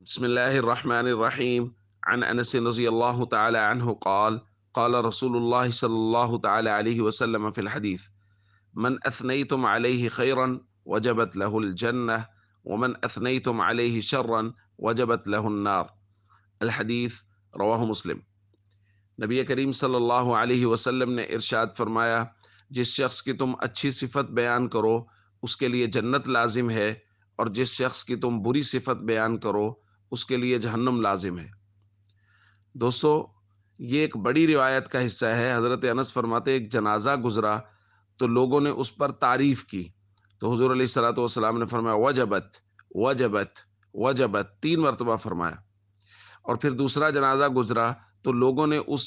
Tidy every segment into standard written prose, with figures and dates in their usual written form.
بسم الله الرحمن الرحيم. عن أنس رضي الله تعالى عنه قال قال رسول الله صلى الله تعالى عليه وسلم في الحديث: من أثنيتم عليه خيرا وجبت له الجنة، ومن أثنيتم عليه شرا وجبت له النار. الحدیث رواہ مسلم۔ نبی کریم صلی اللہ علیہ وسلم نے ارشاد فرمایا، جس شخص کی تم اچھی صفت بیان کرو اس کے لیے جنت لازم ہے، اور جس شخص کی تم بری صفت بیان کرو اس کے لیے جہنم لازم ہے۔ دوستو، یہ ایک بڑی روایت کا حصہ ہے۔ حضرت انس فرماتے ایک جنازہ گزرا تو لوگوں نے اس پر تعریف کی، تو حضور علیہ الصلوۃ والسلام نے فرمایا وجبت وجبت وجبت، 3 مرتبہ فرمایا۔ اور پھر دوسرا جنازہ گزرا تو لوگوں نے اس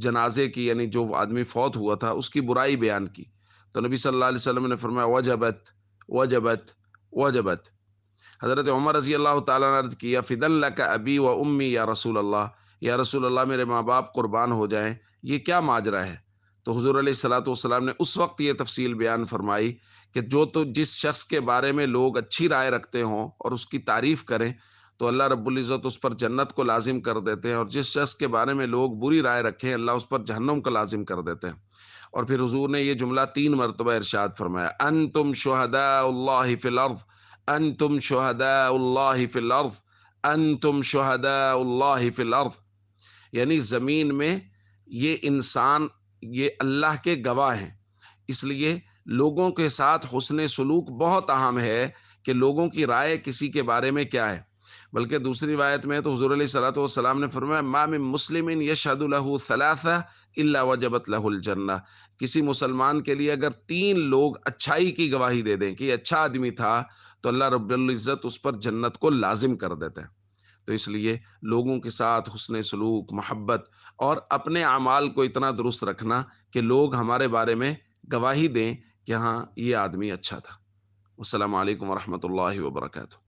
جنازے کی، یعنی جو آدمی فوت ہوا تھا، اس کی برائی بیان کی، تو نبی صلی اللہ علیہ وسلم نے فرمایا وجبت وجبت وجبت۔ حضرت عمر رضی اللہ تعالیٰ نے عرض کیا فدن لک ابی و امی یا رسول اللہ، یا رسول اللہ میرے ماں باپ قربان ہو جائیں، یہ کیا ماجرا ہے؟ تو حضور علیہ الصلوۃ والسلام نے اس وقت یہ تفصیل بیان فرمائی کہ جس شخص کے بارے میں لوگ اچھی رائے رکھتے ہوں اور اس کی تعریف کریں تو اللہ رب العزت اس پر جنت کو لازم کر دیتے ہیں، اور جس شخص کے بارے میں لوگ بری رائے رکھیں اللہ اس پر جہنم کو لازم کر دیتے ہیں۔ اور پھر حضور نے یہ جملہ 3 مرتبہ ارشاد فرمایا، انتم شہداء اللہ فی الارض، انتم شہداء اللہ فی الارض، انتم شہداء اللہ فی الارض، یعنی زمین میں یہ انسان، یہ اللہ کے گواہ ہیں۔ اس لیے لوگوں کے ساتھ حسن سلوک بہت اہم ہے کہ لوگوں کی رائے کسی کے بارے میں کیا ہے۔ بلکہ دوسری روایت میں تو حضور علیہ الصلوۃ والسلام نے فرمایا ما من مسلم یشہد لہ ثلاثہ الا وجبت لہ الجنہ، کسی مسلمان کے لیے اگر 3 لوگ اچھائی کی گواہی دے دیں کہ یہ اچھا آدمی تھا تو اللہ رب العزت اس پر جنت کو لازم کر دیتے ہیں۔ تو اس لیے لوگوں کے ساتھ حسن سلوک، محبت، اور اپنے اعمال کو اتنا درست رکھنا کہ لوگ ہمارے بارے میں گواہی دیں کہ ہاں یہ آدمی اچھا تھا۔ السلام علیکم ورحمۃ اللہ وبرکاتہ۔